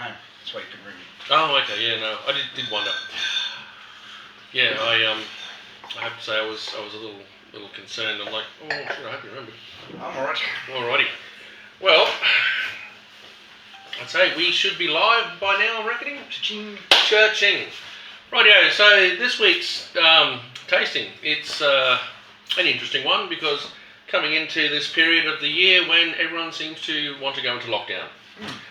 home. That's why you can bring it. Oh, okay, yeah, no, I did wonder. Yeah, I have to say I was a little concerned. I'm like, oh, shit, I hope you remembered. I'm alright. Alrighty. Well, I'd say we should be live by now, I'm reckoning. Cha-ching. Rightio, so this week's tasting, it's an interesting one because coming into this period of the year when everyone seems to want to go into lockdown.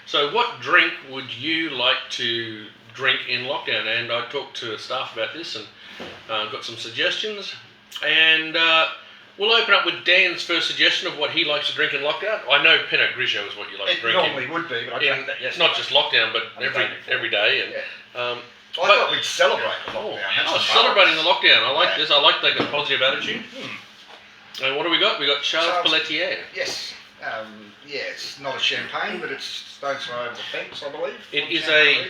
So what drink would you like to drink in lockdown? And I talked to staff about this and got some suggestions. And we'll open up with Dan's first suggestion of what he likes to drink in lockdown. I know Pinot Grigio is what you like to drink. It normally would be, but I drank that yesterday. Not just lockdown, but every day. And, I thought we'd celebrate the lockdown. Celebrating the lockdown. I like this. I like that positive attitude. And what do we got? We got Charles Pelletier. Yes. It's not a champagne, but it's stone's throw over the fence, I believe. It is a...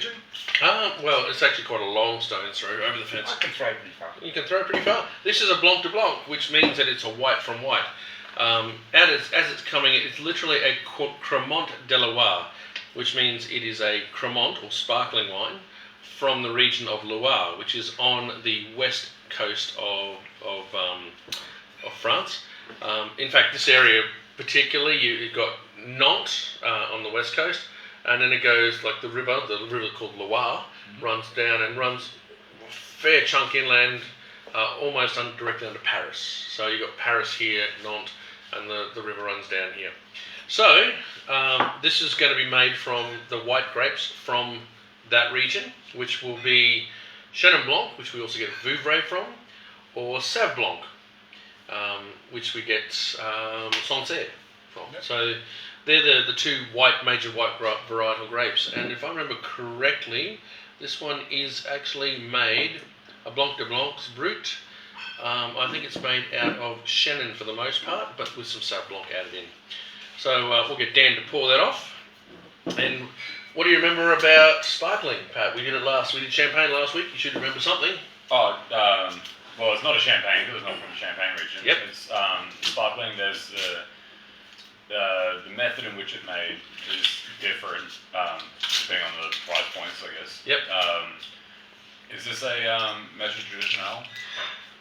well, it's actually quite a long stone's throw over the fence. I can throw pretty far. You can throw pretty far. This is a Blanc de Blanc, which means that it's a white from white. As it's coming, it's literally a Cremant de Loire, which means it is a Cremant, or sparkling wine, from the region of Loire, which is on the west coast of France. In fact, this area particularly, you've got Nantes on the west coast, and then it goes like the river called Loire, runs down and runs a fair chunk inland, almost directly under Paris. So you've got Paris here, Nantes, and the river runs down here. So this is going to be made from the white grapes from that region, which will be Chenin Blanc, which we also get Vouvray from, or Sauv Blanc, which we get Sancerre from. Yep. So they're the two major white varietal grapes. And if I remember correctly, this one is actually made a Blanc de Blanc's Brut. I think it's made out of Chenin for the most part, but with some Sauv Blanc added in. So we'll get Dan to pour that off. And what do you remember about sparkling, Pat? We did champagne last week. You should remember something. Well, it's not a champagne because it's not from the Champagne region. Yep. It's sparkling. There's the method in which it's made is different depending on the price points, I guess. Yep. Is this a method traditional?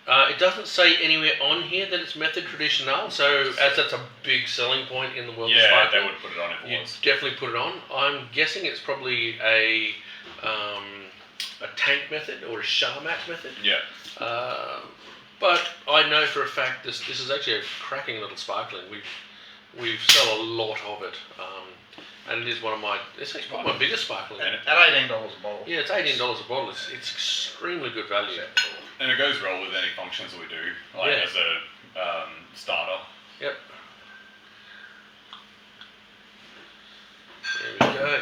It doesn't say anywhere on here that it's method traditional, so as that's a big selling point in the world of sparkling, they would put it on if it was. Definitely put it on. I'm guessing it's probably a tank method or a Charmat method. Yeah. But I know for a fact this is actually a cracking little sparkling. We sell a lot of it, and it is it's actually one of my biggest sparkling. At $18 a bottle. Yeah, it's $18 a bottle. It's extremely good value. And it goes well with any functions that we do, as a starter. Yep. There we go.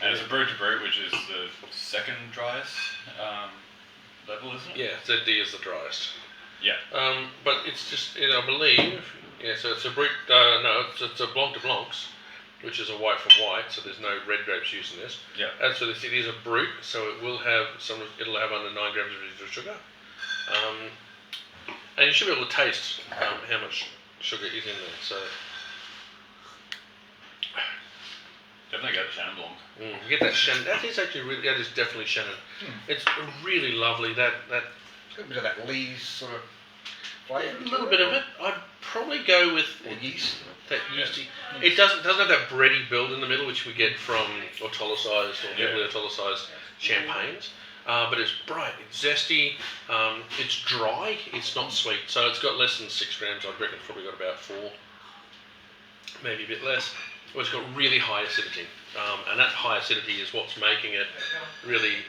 And it's a brut to brut, which is the second driest level, isn't it? Yeah, so D is the driest. Yeah. But it's just, I believe, so it's a brut, it's a Blanc de Blancs, which is a white from white, so there's no red grapes used in this. Yeah. As for this, it is a brut, so it'll have under 9 grams of residual sugar. And you should be able to taste how much sugar is in there, so... Definitely get the Chenin Blanc. You get that Chenin. That is definitely Chenin. It's really lovely. That It's got a bit of that lees sort of flavour. A little bit of it. I'd probably go with yeast. That yeasty. It doesn't have that bready build in the middle, which we get from autolyzed or heavily autolyzed champagnes. But it's bright, it's zesty, it's dry, it's not sweet. So it's got less than 6 grams. I reckon it's probably got about 4, maybe a bit less. Well, it's got really high acidity, and that high acidity is what's making it really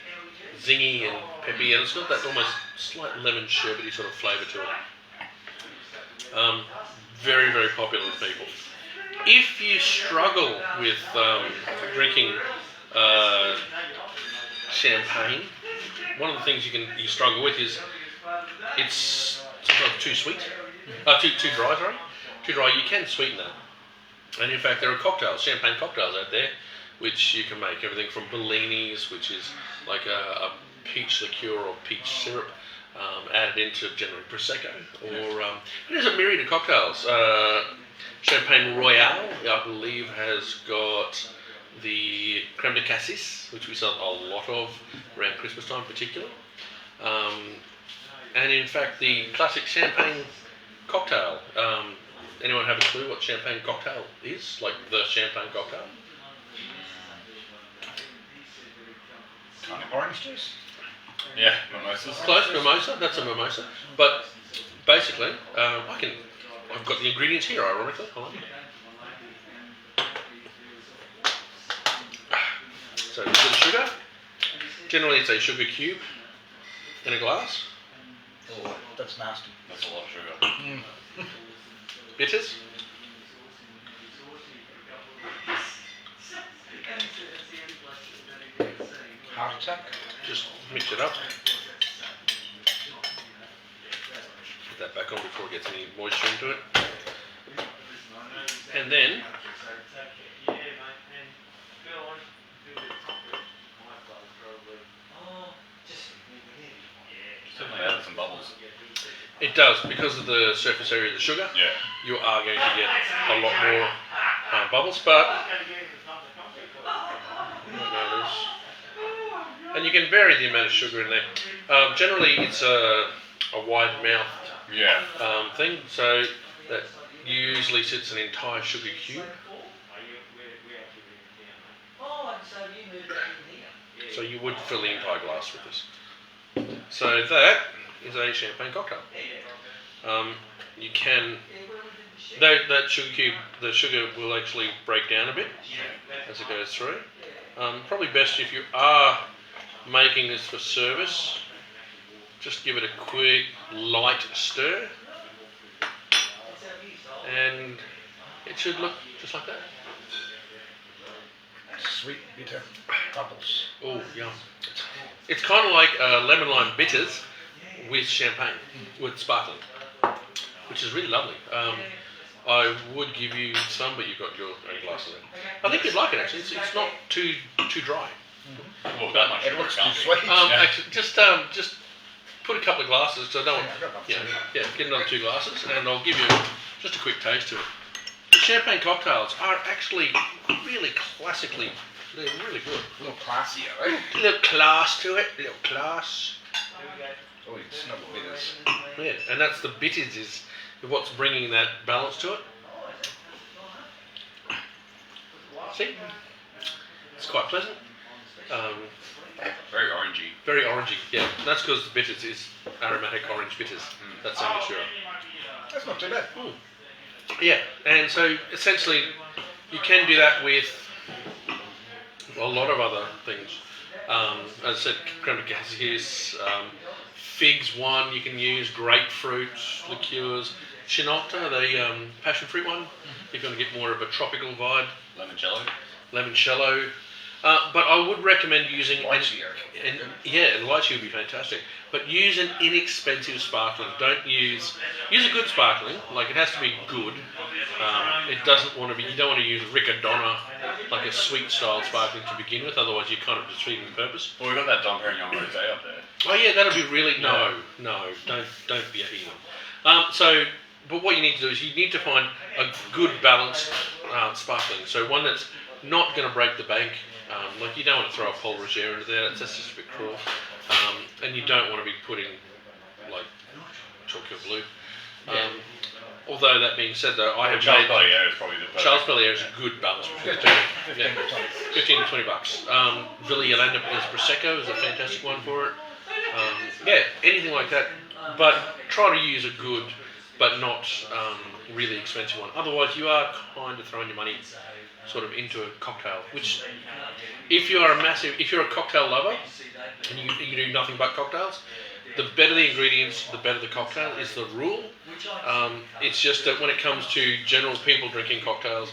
zingy and peppy, and it's got that almost slight lemon sherbety sort of flavour to it. Very, very popular with people. If you struggle with drinking champagne, one of the things you struggle with is it's sometimes too sweet, too dry. Sorry, too dry. You can sweeten that. And in fact, there are champagne cocktails out there, which you can make. Everything from Bellinis, which is like a peach liqueur or peach syrup, added into generally Prosecco. Or there's a myriad of cocktails. Champagne Royale, I believe, has got the creme de cassis, which we sell a lot of around Christmas time, particularly, and in fact the classic champagne cocktail. Anyone have a clue what champagne cocktail is? Like the champagne cocktail? Orange juice? Yeah, mimosas. Close, mimosa. That's a mimosa. But basically, I've got the ingredients here. Ironically, hold on. So a bit of sugar. Generally, it's a sugar cube in a glass. Oh, that's nasty. That's a lot of sugar. Bitters. Heart attack. Just mix it up. Put that back on before it gets any moisture into it. And then Certainly added some bubbles. it does, because of the surface area of the sugar, Yeah. you are going to get a lot more bubbles, but and you can vary the amount of sugar in there. Generally, it's a wide-mouthed Yeah. thing, so that usually sits an entire sugar cube. So you would fill the entire glass with this. So that is a champagne cocktail. You can, that sugar cube, the sugar will actually break down a bit as it goes through. Probably best if you are making this for service, just give it a quick light stir, and it should look just like that. Sweet, bitter bubbles. Oh, yum. It's kind of like lemon lime bitters with champagne, with sparkling, which is really lovely. I would give you some, but you've got your own glass of it. I think you'd like it actually. It's not too dry. Well, that much It sugar looks too can't be. sweet. Yeah. Actually, just put a couple of glasses. So I don't want, get another 2 glasses, and I'll give you just a quick taste to it. The champagne cocktails are actually really classically, they're really good. A little classier, right? A little class to it, a little class. Oh, you can smell the bitters. Yeah, and that's the bitters is what's bringing that balance to it. See? It's quite pleasant. Very orangey. Very orangey, yeah. That's because the bitters is aromatic orange bitters. That's Angostura. That's not too bad. Yeah, and so essentially you can do that with a lot of other things. As I said, creme de cassis, figs one you can use, grapefruit liqueurs, chinotto, the passion fruit one, if you want to get more of a tropical vibe, limoncello. But I would recommend using Lychee. and lychee would be fantastic. But use an inexpensive sparkling. Don't use a good sparkling. Like, it has to be good. It doesn't want to be. You don't want to use Riccadonna, like a sweet style sparkling to begin with. Otherwise, you're kind of defeating the purpose. Well, we've got that Dom Perignon rosé up there. Oh yeah, that'll be really no. Don't be eating them. But what you need to do is you need to find a good balanced sparkling. So one that's not going to break the bank. Like, you don't want to throw a Paul Roger into there. That's just a bit cruel. And you don't want to be putting like chocolate blue. Although that being said, though, I have Charles made Pellier is probably the perfect. Charles Pellier is a good balance between the two. Yeah. 15 to 20 bucks. Villa Yolanda is Prosecco is a fantastic one for it. Anything like that. But try to use a good, but not really expensive one. Otherwise, you are kind of throwing your money sort of into a cocktail. Which, if you're a cocktail lover and you do nothing but cocktails, the better the ingredients, the better the cocktail is the rule. It's just that when it comes to general people drinking cocktails,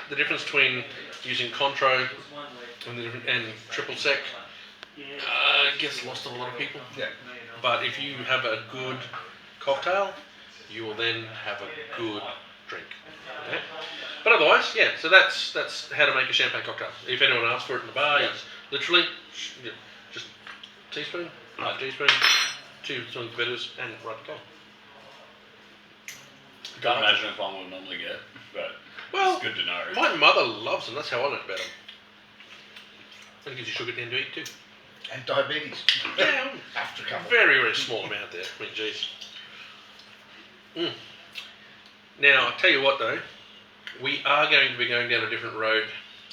the difference between using Cointreau and triple sec gets lost on a lot of people. Yeah. But if you have a good cocktail, you will then have a good drink. Okay? But otherwise, yeah. So that's how to make a champagne cocktail. If anyone asks for it in the bar, it's literally just teaspoon, half teaspoon, 2 spoons of bitters, and right to go. Can't imagine if one would normally get, but Well, it's good to know. my mother loves them. That's how I learned about them. And it gives you sugar then to eat too. And diabetes. Yeah, After a couple. very, very small amount there. I mean, geez. Now, I'll tell you what though, we are going to be going down a different road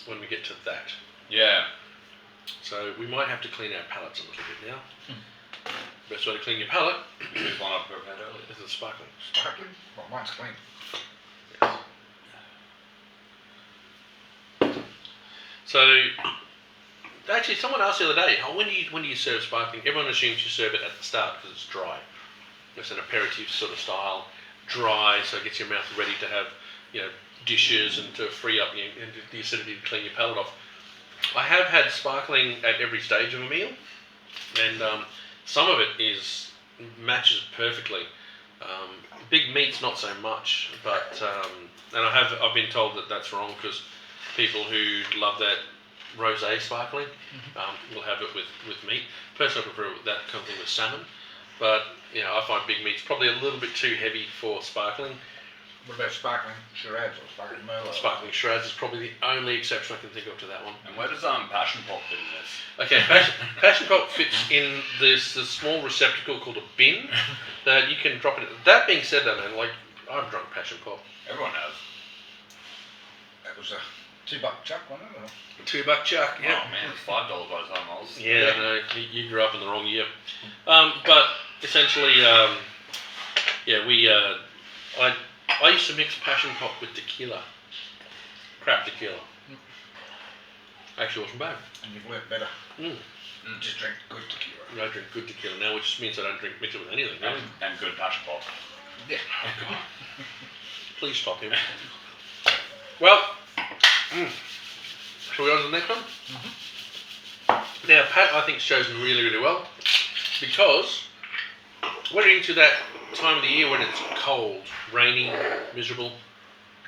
when we get to that. Yeah. So we might have to clean our palates a little bit now. Best way to clean your palate Use one I've prepared earlier. is the sparkling. Sparkling? Well, mine's clean. So, actually, someone asked the other day, when do you serve sparkling? Everyone assumes you serve it at the start because it's dry. It's an aperitif sort of style, dry, so it gets your mouth ready to have, dishes and to free up the acidity to clean your palate off. I have had sparkling at every stage of a meal, and some of it matches perfectly. Big meats not so much, but and I've been told that that's wrong because people who love that rosé sparkling will have it with meat. Personally, I prefer that kind of thing with salmon, but I find big meat's probably a little bit too heavy for sparkling. What about sparkling Shiraz or sparkling Merlot? Sparkling Shiraz is probably the only exception I can think of to that one. And where does passion pop fit in this? Okay, passion pop fits in this small receptacle called a bin that you can drop it. That being said, though, man, like I've drunk passion pop. Everyone has. That was a $2 chuck, wasn't it? $2 chuck, yeah. Oh man, it's $5 by the time I was. Yeah, no, you grew up in the wrong year. But essentially, I used to mix passion pop with tequila. Crap tequila. Actually wasn't bad. And you've learnt better. Just drink good tequila. I drink good tequila now, which means I don't mix it with anything. And good passion pop. Yeah. Please stop him. Well, shall we on to the next one? Now, Pat, I think, has chosen really, really well because we're into that time of the year when it's cold, rainy, miserable.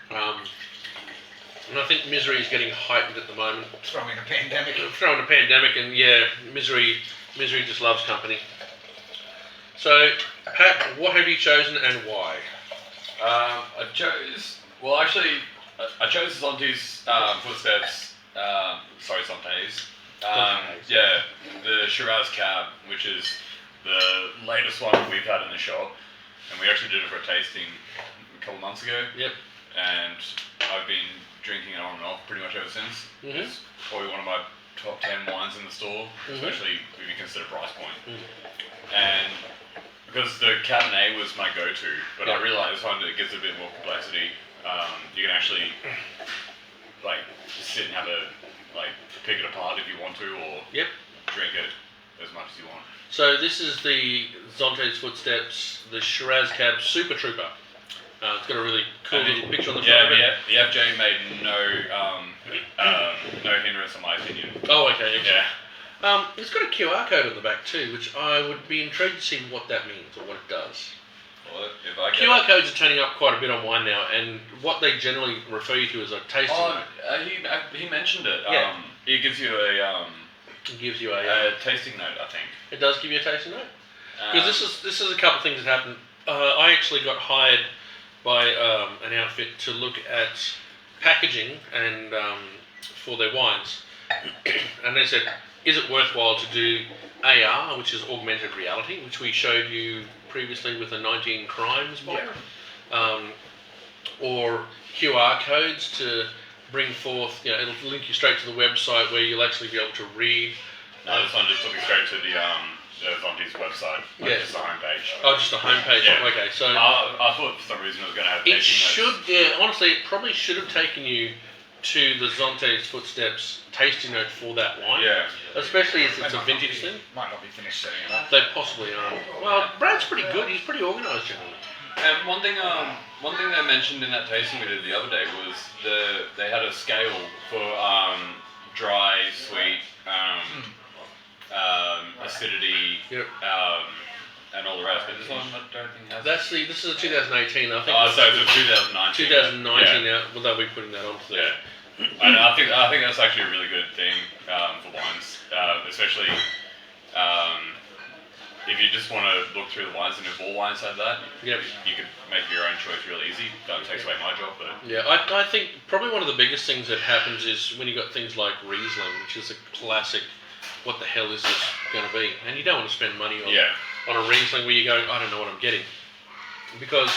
And I think misery is getting heightened at the moment. Throwing a pandemic. Throwing a pandemic, and misery just loves company. So, Pat, what have you chosen and why? I chose Zonte's Footsteps. Zonte's. Yeah, the Shiraz Cab, which is the latest one we've had in the shop, and we actually did it for a tasting a couple months ago. Yep. And I've been drinking it on and off pretty much ever since. It's probably one of my top 10 wines in the store, especially if you consider price point. And because the Cabernet was my go-to, but I realised when it gets a bit more complexity, you can actually sit and have pick it apart if you want to, or drink it as much as you want. So this is the Zonte's Footsteps, the Shiraz Cab Super Trooper. It's got a really cool little picture on the front of it. The FJ made no hindrance in my opinion. Oh, okay. Yeah. It's got a QR code on the back too, which I would be intrigued to see what that means or what it does. Well, if I QR codes are turning up quite a bit on wine now, and what they generally refer you to as a tasting note. He mentioned it. Yeah. He gives you a It gives you a tasting note, I think. It does give you a tasting note. Because this is a couple of things that happened. I actually got hired by an outfit to look at packaging and for their wines, and they said, "Is it worthwhile to do AR, which is augmented reality, which we showed you previously with the 19 Crimes bottle, or QR codes to bring forth? It'll link you straight to the website where you'll actually be able to read." No, this one just took me straight to the Zonte's website, just the homepage. Oh, just the homepage. Yeah. Okay, so I thought for some reason it was going to have it tasting notes. should. Honestly, it probably should have taken you to the Zonte's Footsteps tasting note for that wine. Yeah. Especially as it's a vintage thing. Might not be finished setting it up. They possibly are. Well, Brad's pretty good. He's pretty organised generally. And one thing they mentioned in that tasting we did the other day was they had a scale for dry, sweet, acidity, and all the rest. But this one I don't think has. This is a 2018. I think. Oh, so it's a 2019. 2019 now. Well, they'll be putting that onto there. And I think that's actually a really good thing for wines, especially if you just want to look through the wines, and if all wines have that, Yep. you could make your own choice really easy. That takes away my job, but Yeah, I think probably one of the biggest things that happens is when you got things like Riesling, which is a classic. What the hell is this going to be? And you don't want to spend money on on a Riesling where you go, I don't know what I'm getting, because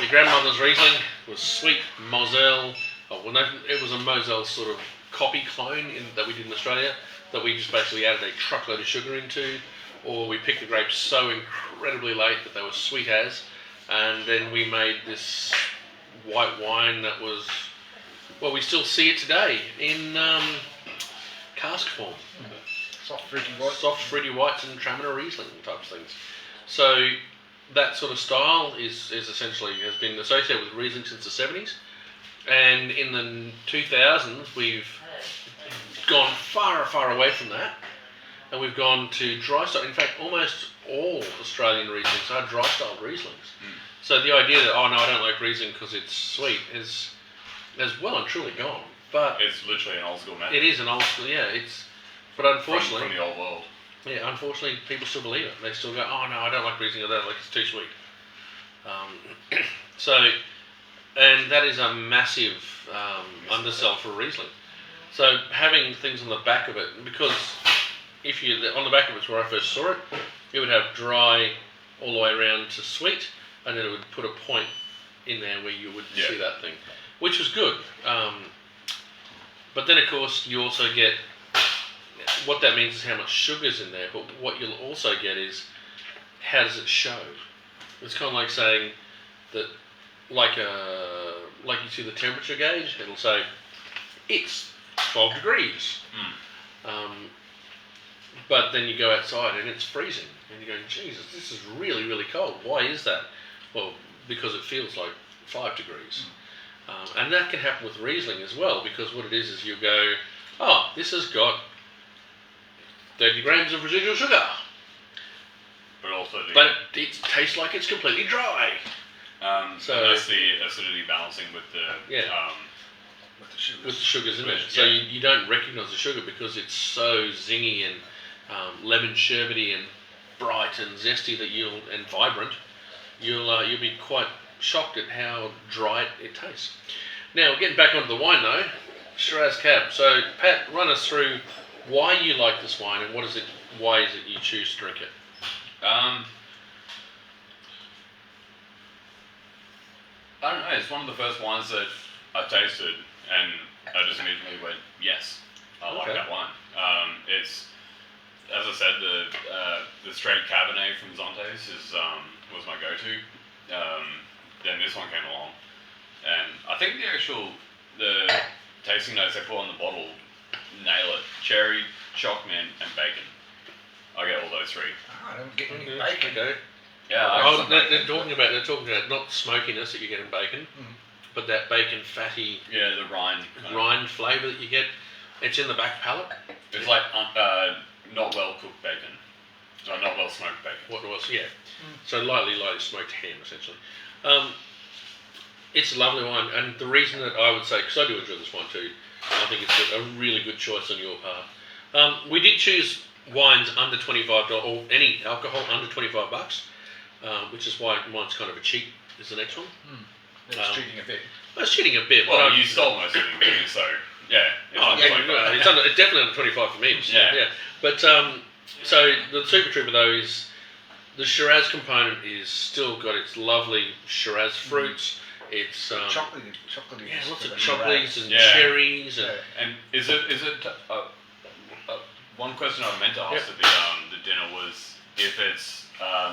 your grandmother's Riesling was sweet Moselle. Oh, well, no, it was a Moselle sort of copy clone that we did in Australia that we just basically added a truckload of sugar into, or we picked the grapes so incredibly late that they were sweet as, and then we made this white wine that was, well, we still see it today in cask form. Soft fruity white. Soft fruity whites and Traminer Riesling types things. So that sort of style is essentially has been associated with Riesling since the 70s, and in the 2000s we've gone far away from that, and we've gone to dry style. In fact, almost all Australian Rieslings are dry style Rieslings. So the idea that, oh no, I don't like Riesling because it's sweet has well and truly gone. But it's literally an old school method. it is an old school, yeah. But unfortunately, from the old world. yeah, unfortunately, people still believe it. They still go, oh no, I don't like Riesling, I don't like it's too sweet. And that is a massive undersell for Riesling. So having things on the back of it, because if you on the back of it's where I first saw it, it would have dry all the way around to sweet, and then it would put a point in there where you would see that thing, which was good. But then of course you also get, what that means is how much sugar's in there, but what you'll also get is how does it show. It's kind of like saying that, like you see the temperature gauge, it'll say it's 12 degrees. But then you go outside and it's freezing, and you're going, Jesus, this is really, really cold. Why is that? Well, because it feels like 5 degrees. And that can happen with Riesling as well, because what it is you go, oh, this has got 30 grams of residual sugar. But it tastes like it's completely dry. So that's the acidity balancing with the With the sugars. With the sugars in it. Yeah. So you don't recognise the sugar because it's so zingy and lemon sherbety and bright and zesty and vibrant. You'll be quite shocked at how dry it tastes. Now, getting back onto the wine though, Shiraz Cab. So Pat, run us through why you like this wine and why is it you choose to drink it? I don't know. It's one of the first wines that I tasted, and I just immediately went, "Yes, I like Okay. that wine." It's, as I said, the straight Cabernet from Zontes was my go-to. Then this one came along, and I think the tasting notes they put on the bottle nail it: cherry, choc mint, and bacon. I get all those three. Oh, I don't get any bacon. Okay. Yeah, They're talking about not smokiness that you get in bacon, but that bacon fatty yeah, the rind. rind flavour that you get. It's in the back palate. It's like not well cooked bacon, or not well smoked bacon. What it was, yeah. So lightly smoked ham, essentially. It's a lovely wine, and the reason that I would say, because I do enjoy this wine too, I think it's a really good choice on your part. We did choose wines under $25, or any alcohol under $25, which is why mine's kind of a cheat. Is the next one? It's cheating a bit. Well, it's cheating a bit. Well, but you stole most of it, so yeah. It's definitely under 25 for me. Yeah. But so the Super Trooper though is the Shiraz component is still got its lovely Shiraz fruits. It's Chocolatey. yeah, lots of chocolates and Yeah. cherries and And is it one question I meant to ask Yep. at the dinner was if it's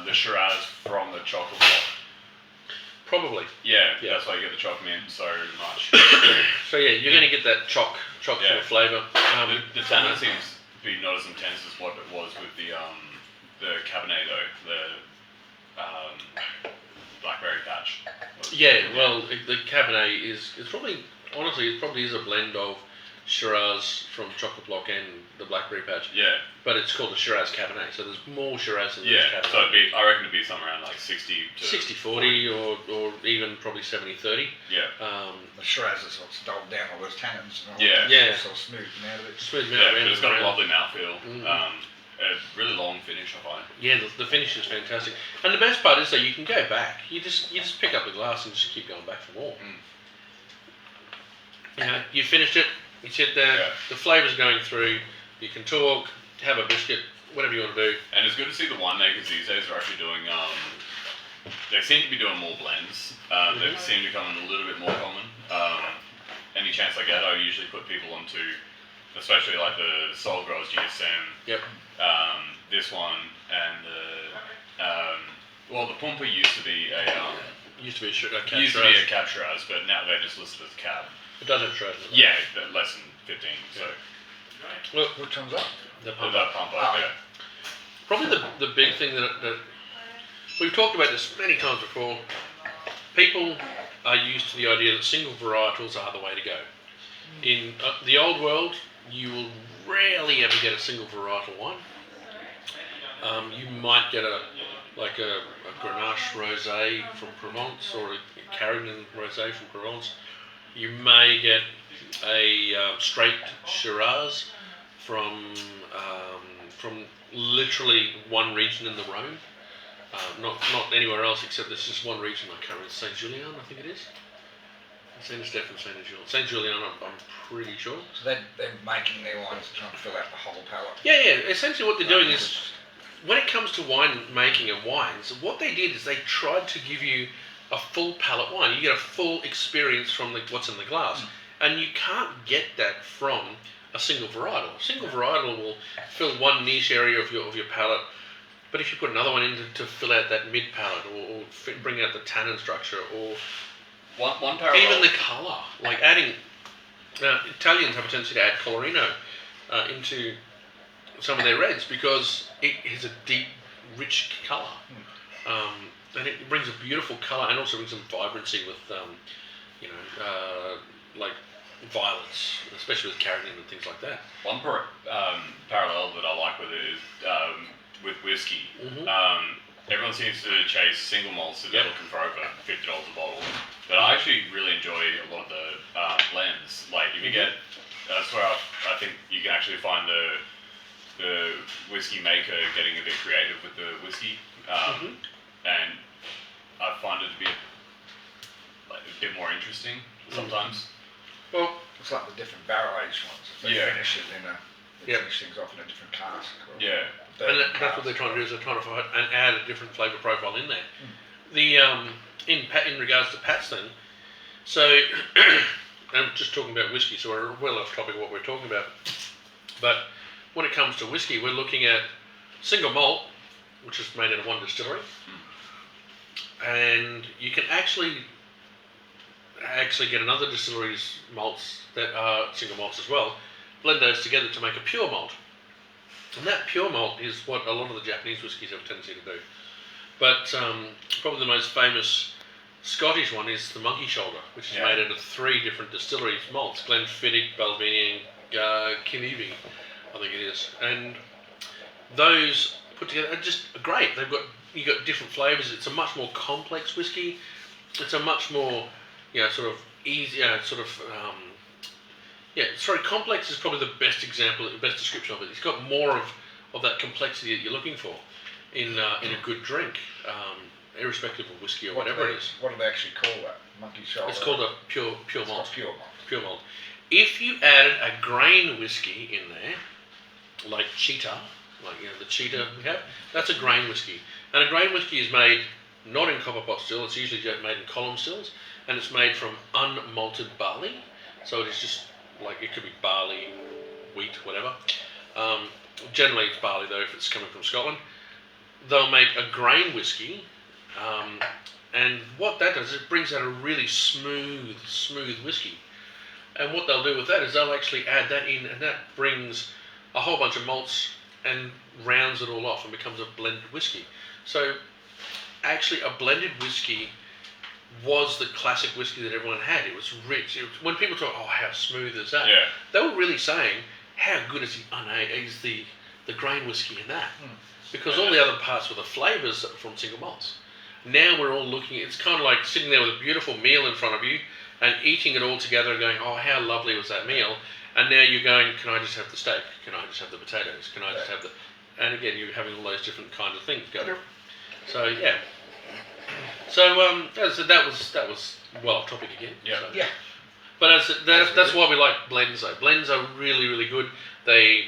the Shiraz from the chocolate block. probably. Yeah, Yeah. that's why you get the chocolate mint so much. So yeah, you're going to get that choc sort of flavour. The tannin seems to be not as intense as what it was with the Cabernet though, the blackberry patch. Yeah, well, the Cabernet is probably is a blend of Shiraz from Chocolate Block and the Blackberry Patch. Yeah. But it's called a Shiraz Cabernet, so there's more Shiraz than Yeah, there's Cabernet. so I reckon it'd be somewhere around like 60 to 60-40 or even probably 70-30. Yeah. The Shiraz is sort of dulled down all those tannins and all Yeah. that. Yeah. Sort of smooth them out of it. Smooth Yeah, out but around it's and got a around. lovely mouthfeel. a really long finish, I find. Yeah, the finish is fantastic, and the best part is that you can go back. You just pick up the glass and just keep going back for more. You know, you finished it. You sit there. Yeah. The flavour's going through. You can talk, have a biscuit, whatever you want to do. And it's good to see the winemakers these days are actually doing. They seem to be doing more blends. They seem to be becoming a little bit more common. Any chance I get, I usually put people onto, especially like the Soul Growers GSM. Yep. This one and the Pumper used to be a Used to be a cab used to Shiraz. be a Cab Shiraz, but now they're just listed as a cab. It does have Shiraz. Yeah, but less than 15. So Look, Which one's that? the the Pumper. Pumper. Oh. Yeah. Probably the big thing that we've talked about this many times before. People are used to the idea that single varietals are the way to go. In the old world, you will rarely ever get a single varietal wine. You might get a Grenache Rosé from Provence or a Carignan Rosé from Provence. You may get a straight Shiraz from literally one region in the Rhone. Not anywhere else except there's just one region. I can't remember. Saint Julien, I think it is. Saint Stephen, Saint Julien. I'm pretty sure. So they're making their wines to try and fill out the whole palate. Yeah. Essentially, what they're doing is, when it comes to wine making and wines, what they did is they tried to give you a full palate wine. You get a full experience from what's in the glass, and you can't get that from a single varietal. A single varietal will fill one niche area of your palate. But if you put another one in to fill out that mid palate, or bring out the tannin structure, or One parallel. even the colour, like adding, Italians have a tendency to add colorino into some of their reds because it has a deep, rich colour, and it brings a beautiful colour and also brings some vibrancy with, like violets, especially with carignan and things like that. One parallel that I like with it is with whiskey. Everyone seems to chase single malts that they're looking for over $50 a bottle, but I actually really enjoy a lot of the blends. Like if you get, that's where I think you can actually find the whiskey maker getting a bit creative with the whiskey, and I find it to be a bit more interesting sometimes. Well, It's like the different barrel aged ones. If they finish it in finish things off in a different cask. Yeah. and that's what they're trying to do, is they're trying to find and add a different flavour profile in there. The in regards to Pat's thing, so I'm just talking about whiskey, so we're well off topic of what we're talking about. But when it comes to whiskey, we're looking at single malt, which is made in one distillery, and you can actually get another distillery's malts that are single malts as well, blend those together to make a pure malt. And that pure malt is what a lot of the Japanese whiskies have a tendency to do. But probably the most famous Scottish one is the Monkey Shoulder, which is made out of 3 different distilleries malts: Glenfiddich, Balvenie, and Kinnievy, I think it is. And those put together are just great. You got different flavours. It's a much more complex whiskey. It's a much more sort of easy, complex is probably the best example, the best description of it. It's got more of that complexity that you're looking for in a good drink, irrespective of whiskey or whatever it is. What do they actually call that? Monkey shoulder? It's called a pure malt. Pure malt. Pure malt. If you added a grain whiskey in there, like Cheetah, the Cheetah we have, that's a grain whiskey. And a grain whiskey is made not in copper pot still, it's usually made in column stills, and it's made from unmalted barley. So it is just it could be barley, wheat, whatever. Generally it's barley though if it's coming from Scotland. They'll make a grain whiskey, and what that does is it brings out a really smooth whiskey. And what they'll do with that is they'll actually add that in, and that brings a whole bunch of malts and rounds it all off and becomes a blended whiskey. So actually a blended whiskey was the classic whiskey that everyone had. It was rich. When people talk, oh, how smooth is that? Yeah. They were really saying, how good is the grain whiskey in that? Because all the other parts were the flavours from single malts. Now we're all looking, it's kind of like sitting there with a beautiful meal in front of you and eating it all together and going, oh, how lovely was that meal? And now you're going, can I just have the steak? Can I just have the potatoes? Can I just have the... and again, you're having all those different kind of things going. So yeah. So as I said, that was well off topic again. Yeah. So. Yeah. But that's why we like blends though. Blends are really, really good. They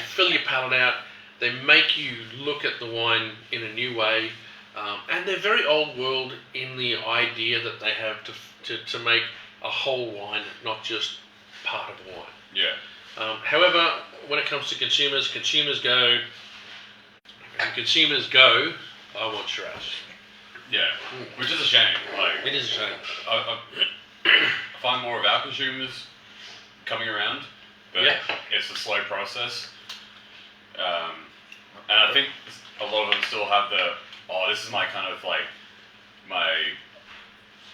fill your palate out. They make you look at the wine in a new way. And they're very old world in the idea that they have to make a whole wine, not just part of the wine. Yeah. However, when it comes to consumers go, I want Shiraz. Yeah. Which is a shame. Like, It is a shame. I find more of our consumers coming around, but Yeah. it's a slow process. And I think a lot of them still have this is my kind of like my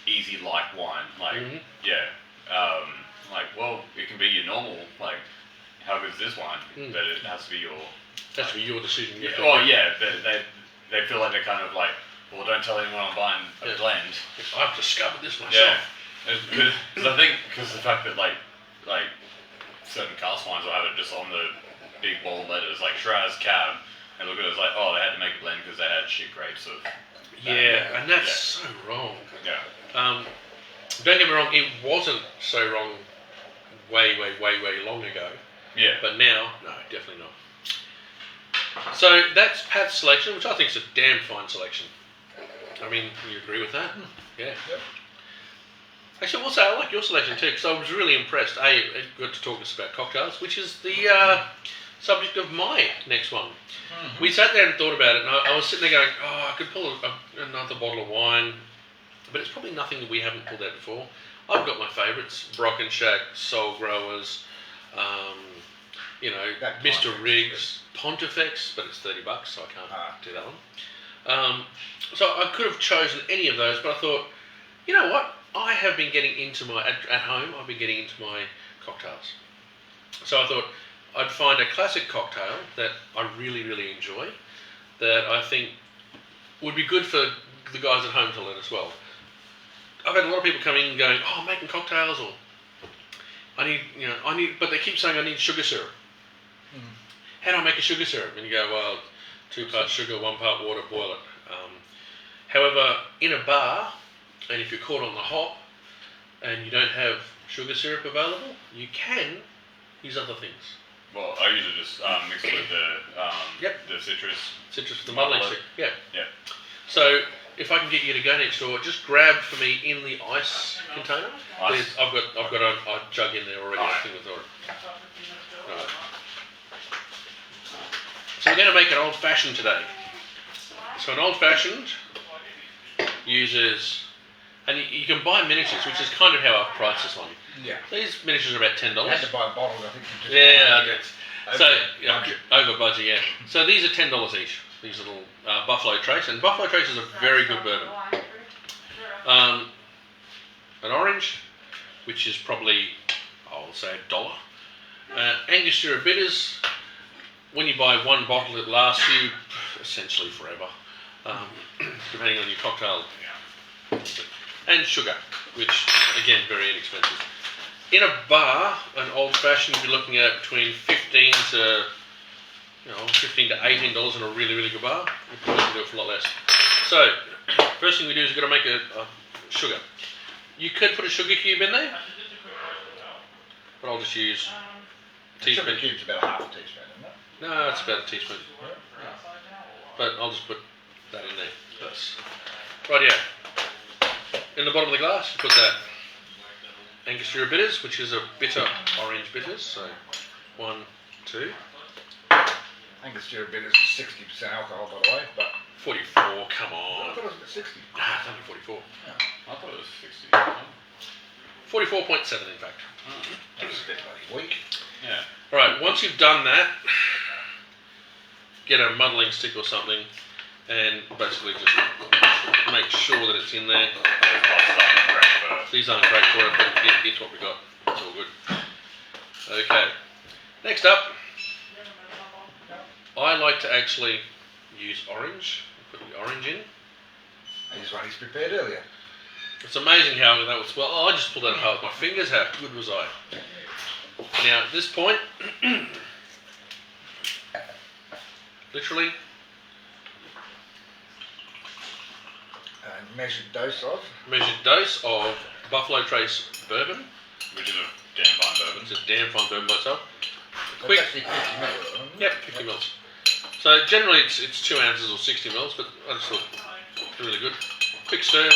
easy light wine. Like, like, well, it can be your normal, like, how good is this wine? But it has to be your... That's for your decision. You have to Oh, make. yeah, they feel like they're kind of like, well, don't tell anyone I'm buying a blend. I've discovered this myself. Yeah, because I think because the fact that like certain cask wines will have it just on the big bold letters like Shiraz Cab, and look at it as like, oh, they had to make a blend because they had shit grapes of. Yeah, and that's so wrong. Yeah. Don't get me wrong, it wasn't so wrong way long ago. Yeah. But now, no, definitely not. So that's Pat's selection, which I think is a damn fine selection. I mean, you agree with that? Yeah. Yep. Actually, also, I like your selection too, because I was really impressed. It got to talk to us about cocktails, which is the subject of my next one. Mm-hmm. We sat there and thought about it, and I was sitting there going, I could pull another bottle of wine, but it's probably nothing that we haven't pulled out before. I've got my favourites, Brock and Shack, Soul Growers, That Mr. Pontifex. Riggs, Pontifex, but it's $30, so I can't do that one. So I could have chosen any of those, but I thought, you know what? I have been getting into at home, I've been getting into my cocktails. So I thought I'd find a classic cocktail that I really, really enjoy, that I think would be good for the guys at home to learn as well. I've had a lot of people come in and going, I'm making cocktails, or I need, but they keep saying I need sugar syrup. How do I make a sugar syrup? And you go, well, 2 parts sugar, 1 part water, boil it. However, in a bar, and if you're caught on the hop and you don't have sugar syrup available, you can use other things. Well, I usually just mix it with the citrus. Citrus for the muddling stick. Yeah. Yeah. So if I can get you to go next door, just grab for me in the ice container. Ice. I've got a jug in there already. I think with already. Right. So we're going to make an old fashioned today. So an old fashioned uses, and you can buy miniatures, which is kind of how I've priced this one. Yeah. These miniatures are about $10. You had to buy a bottle, I think. You just Yeah, bought so budget. over budget, yeah. So these are $10 each. These little Buffalo Trace, and Buffalo Trace is a very good bourbon. An orange, which is probably, I'll say $1. Angostura bitters. When you buy one bottle, it lasts you essentially forever, depending on your cocktail. And sugar, which again very inexpensive. In a bar, an old fashioned, you're looking at between $15 to $18 in a really, really good bar. You probably can do it for a lot less. So, first thing we do is we've got to make a sugar. You could put a sugar cube in there, but I'll just use a The sugar teaspoon. cube's about half a teaspoon, isn't it? No, it's about a teaspoon. But I'll just put that in there. That's right here. In the bottom of the glass, you put that Angostura bitters, which is a bitter orange bitters. So 1, 2, Angostura bitters is 60% alcohol, by the way, but 44. Come I on. thought it was at 60. Ah, it's only 44. I thought it was 60. 44.7 in fact. That's a bit bloody weak. Yeah. Alright, once you've done that, get a muddling stick or something and basically just make sure that it's in there. These aren't great for it, but it's what we got. It's all good. Okay. Next up, I like to actually use orange. Put the orange in. He's one he's prepared earlier. It's amazing how that was. Well, I just pulled that apart with my fingers. How good was I? Now, at this point, literally. Measured dose of Buffalo Trace bourbon. Which is a damn fine bourbon. It's a damn fine bourbon by itself. Quick. Actually 50 ml, isn't it? Yep, 50 mils. So generally it's 2 ounces or 60 mils, but I just thought really good. Quick stir.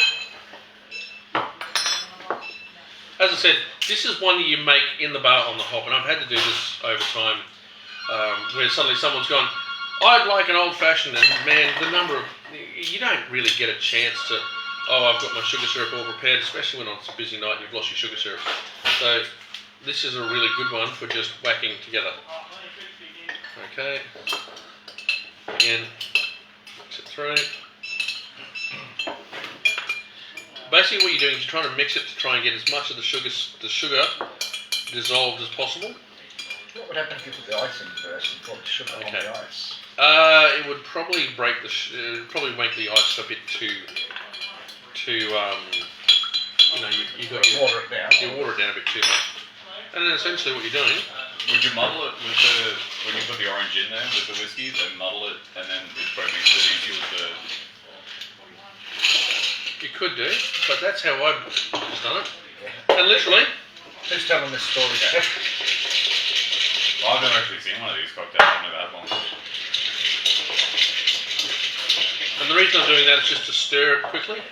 As I said, this is one you make in the bar on the hop, and I've had to do this over time, where suddenly someone's gone, I'd like an old fashioned, and man, the number of, you don't really get a chance to, oh, I've got my sugar syrup all prepared, especially when it's a busy night and you've lost your sugar syrup. So this is a really good one for just whacking together. Okay. Again, mix it through. Basically what you're doing is you're trying to mix it to try and get as much of the sugar dissolved as possible. What would happen if you put the ice in first and put the sugar on the ice? It would probably break probably make the ice a bit too you got to water it down. You water it down a bit too much. And then essentially what you're doing, would you muddle it with when you put the orange in there with the whiskey, then muddle it and then it probably makes it easy with the... You could do, but that's how I've just done it. Yeah. And literally... Who's telling this story? Well, I've never actually seen one of these cocktails. I've never had one. And the reason I'm doing that is just to stir it quickly.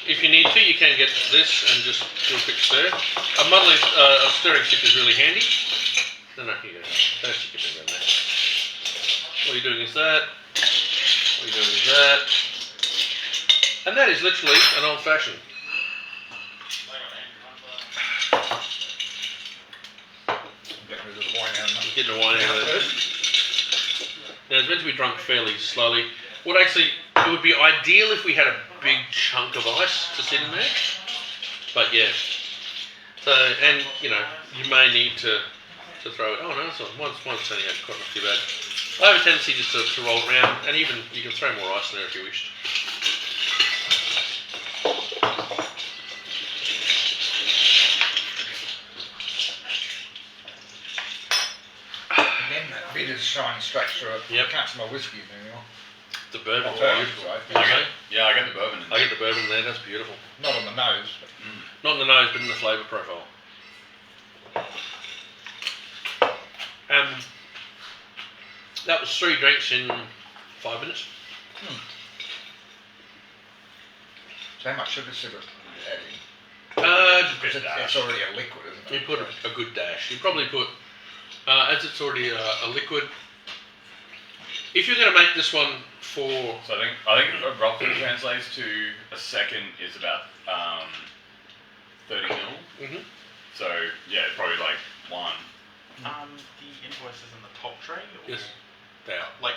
If you need to, you can get this and just do a quick stir. A stirring stick is really handy. No, here you go. Don't stick it around there. All you're doing is that. All you're doing is that. And that is literally an old fashioned. Getting rid of the wine out of it. Getting the wine out of it. Now it's meant to be drunk fairly slowly. It would be ideal if we had a big chunk of ice to sit in there. But yeah. So, and you may need to throw it. Oh no, it's not. One's turning out quite not too bad. I have a tendency just to roll it around, and even you can throw more ice in there if you wished. Again, that bit is shining straight through it. Yep. I can't smell whiskey anymore. The bourbon's Oh, beautiful. right. I get the bourbon in there. I get the bourbon there. That's beautiful. Not on the nose. But Not in the nose, but in the flavour profile. That was 3 drinks in 5 minutes. So how much sugar syrup are you adding? Just a bit of It's already a liquid, isn't You it? put a good dash. You probably put, as it's already a liquid. If you're going to make this one for... So I think it roughly translates to a second is about 30 mil. Mm-hmm. So yeah, probably like one. The invoices in the top tray? Or Yes, they are. Like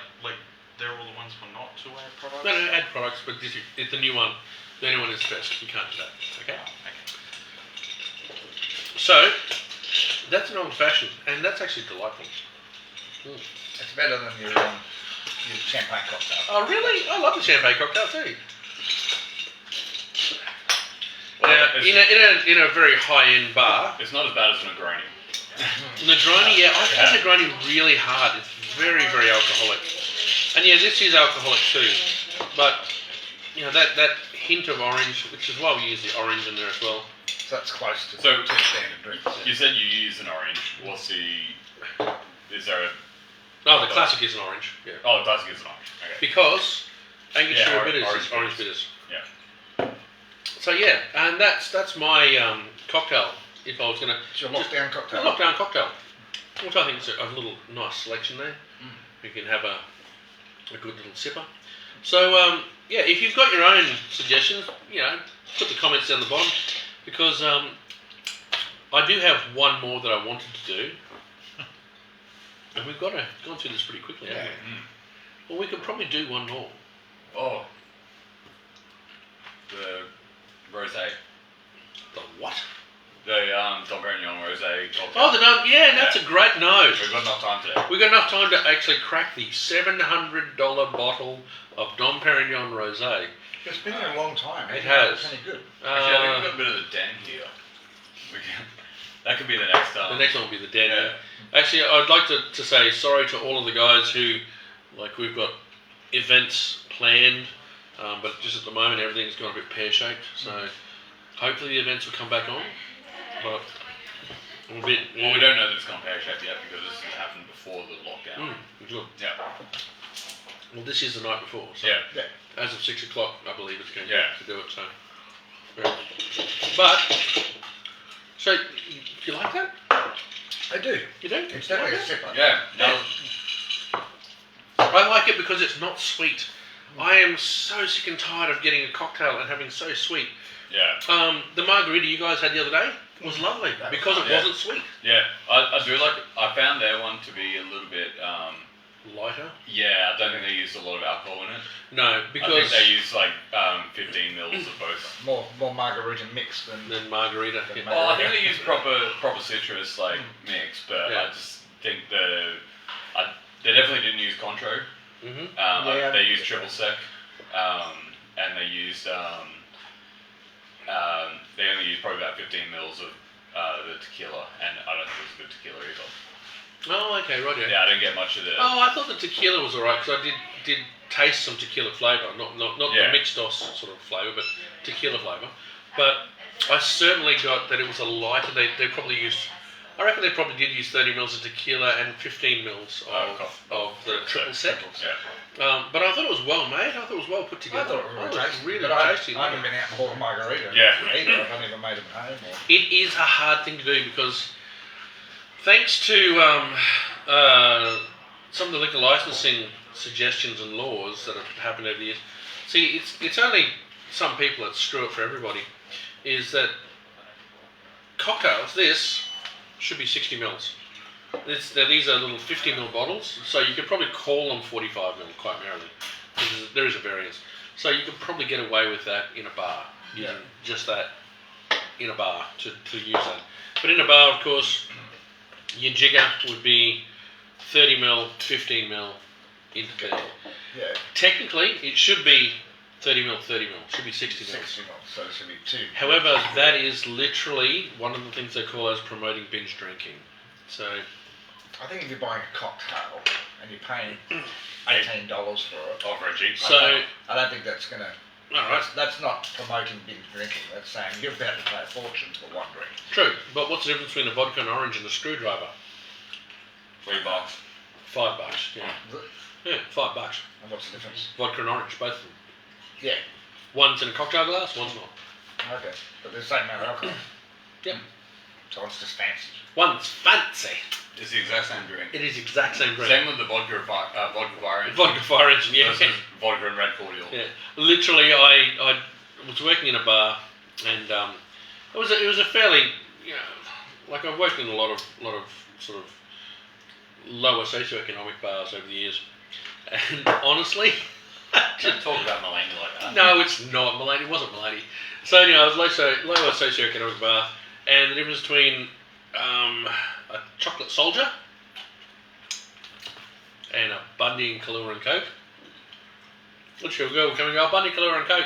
they're all the ones for not to add products? No, add products, but it's the new one. The new one is best. You can't do that. Okay? Okay. So, that's an old fashioned, and that's actually delightful. It's better than your champagne cocktail. Oh, really? I love the champagne cocktail too. Well, Now, in a very high-end bar, It's not as bad as Negroni. Negroni, I find Negroni really hard. It's very, very alcoholic. And yeah, this is alcoholic too. But, that hint of orange, which is why we use the orange in there as well. So that's close to So- 2 standard drinks. You said you use an orange. What's is there a... No, the classic is an orange. Yeah. Oh, the classic is an orange. Okay. Because Angostura bitters is orange orange bitters. bitters. Yeah. So yeah, and that's my cocktail. If I was going to... It's your lockdown cocktail. Lockdown cocktail. Which I think is a little nice selection there. You can have a good little sipper. So, if you've got your own suggestions, put the comments down the bottom. Because I do have one more that I wanted to do. And we've gone through this pretty quickly, haven't we? Well, we could probably do one more. Oh. The rosé. The what? The Dom Perignon rosé cocktail. Oh, that's a great nose. We've got enough time today. We've got enough time to actually crack the $700 bottle of Dom Perignon rosé. It's been there a long time. It has. It's any good. Actually, I think we've got a bit of the den here. We can... That could be the next. The next one will be the den. Yeah. Actually, I'd like to say sorry to all of the guys who, like, we've got events planned, but just at the moment everything's gone a bit pear-shaped. So hopefully the events will come back on. But I'm a bit. Well, we don't know that it's gone pear-shaped yet because this has happened before the lockdown. Good. Yeah. Well, this is the night before. So Yeah. as of 6 o'clock, I believe it's going Yeah. to do it. So, yeah. But so you like that? I do. You do? It's definitely a sipper. Yeah. No. I like it because it's not sweet. I am so sick and tired of getting a cocktail and having so sweet. Yeah. The margarita you guys had the other day was lovely because it wasn't sweet. Yeah. I do like. I found their one to be a little bit. Lighter? Yeah. I don't think they used a lot of alcohol in it. No, I because think they used like 15 mils of both. More margarita mix than. then margarita. Than Yeah. Well, I think they use proper citrus like mix, but Yeah. I just think they definitely didn't use Contro. Mhm. Yeah, They used triple sec, and they used they only used probably about 15 mils of the tequila, and I don't think it was a good tequila either. Oh, okay, right. Yeah, I didn't get much of the. Oh, I thought the tequila was alright because I did taste some tequila flavour, not Yeah. the mixed DOS sort of flavour, but tequila flavour. But I certainly got that it was a lighter. They probably used. I reckon they probably did use 30 mils of tequila and 15 mils of the triple sec. Yeah. But I thought it was well made. I thought it was well put I together. thought it was tasty. really but tasty. I haven't been out and bought a margarita. Yeah. Either. I haven't even made them at home. Or... It is a hard thing to do because, thanks to some of the liquor licensing suggestions and laws that have happened over the years, see, it's only some people that screw it for everybody. Is that cocktails? This should be 60 mils. These are little 50 ml bottles, so you could probably call them 45 ml quite merrily. There is a variance. So you could probably get away with that in a bar, using just that in a bar to use that. But in a bar, of course, your jigger would be 30 ml, 15 ml into there. Yeah. Technically, it should be 30 ml, 30 ml. It should be 60 ml. 60 mil, so it should be 2. However, that is literally one of the things they call as promoting binge drinking. So, I think if you're buying a cocktail and you're paying $18 for it, Over a cheap. so I don't think that's going to. all right, That's not promoting binge drinking. That's saying you're about to pay a fortune for one drink. true. But what's the difference between a vodka and orange and a screwdriver? $3. $5. Yeah, yeah, $5. And what's the difference? Vodka and orange, both of them. Yeah. One's in a cocktail glass, one's not. Okay. But they're the same amount of alcohol. Yep. So it's just fancy. One's fancy. It's the exact same drink. It is exact same drink. Same with the vodka fire engine. Vodka fire engine, yeah. Versus vodka and red cordial. Yeah, literally, I was working in a bar, and it was a fairly, you know, like I've worked in a lot of sort of lower socioeconomic bars over the years, and honestly, Don't talk about Mulaney like that. no, it's not Mulaney. It wasn't Mulaney. So anyway, I was lower socioeconomic bar, and the difference between a chocolate soldier and a Bundy and Kahlua and Coke. What shall we go? Can we go Bundy, Kahlua and Coke?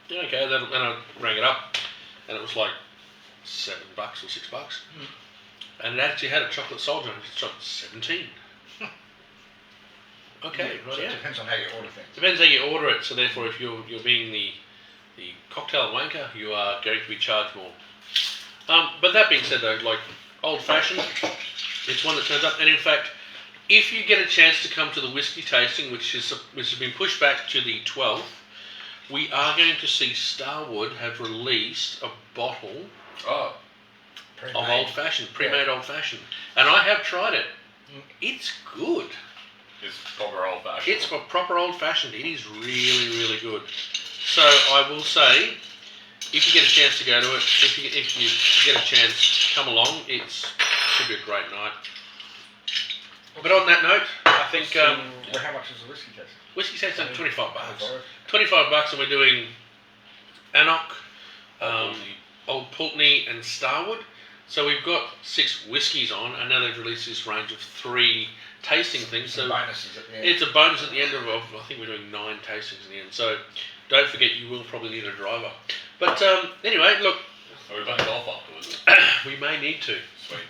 Yeah, okay. Then I rang it up, and it was like $7 or $6, and it actually had a chocolate soldier, and it's chocolate 17. Okay, So right. it Yeah. depends on how you order things. Depends how you order it. So therefore, if you're being the cocktail wanker, you are going to be charged more. But that being said, though, like old fashioned, it's one that turns up. And in fact, if you get a chance to come to the whiskey tasting, which has been pushed back to the 12th, we are going to see Starwood have released a bottle Oh. Pre-made. of old fashioned, pre-made old fashioned, and I have tried it. It's good. It's proper old fashioned. It's for proper old fashioned. It is really, really good. So I will say, if you get a chance to go to it, if you get a chance, come along. It should be a great night. But on that note, I think Well, how much is the whiskey tasting? whiskey tastes like $25. $25. $25, and we're doing Annock, Old Pulteney, and Starwood. So we've got 6 whiskies on, and now they've released this range of 3 tasting things. So bonuses at the end. it's a bonus at the end of I think we're doing 9 tastings in the end. So don't forget, you will probably need a driver. But anyway, look, Are we playing golf afterwards? We may need to. Sweet.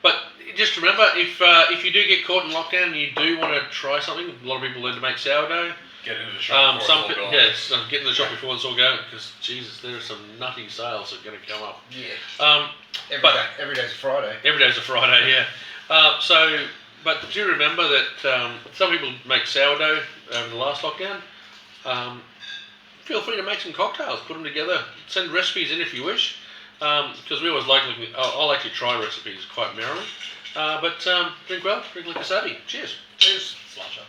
But just remember, if you do get caught in lockdown and you do want to try something, a lot of people learn to make sourdough. Get into the shop before it's all gone. Yes, get in the shop before it's all going, because Jesus, there are some nutty sales that are going to come up. Yeah. Every day's a Friday. Every day's a Friday, yeah. But do remember that some people make sourdough over the last lockdown. Feel free to make some cocktails, put them together, send recipes in if you wish, because we always like looking. I'll actually try recipes quite merrily. But drink well, drink like a savvy. Cheers. Cheers. Slasher.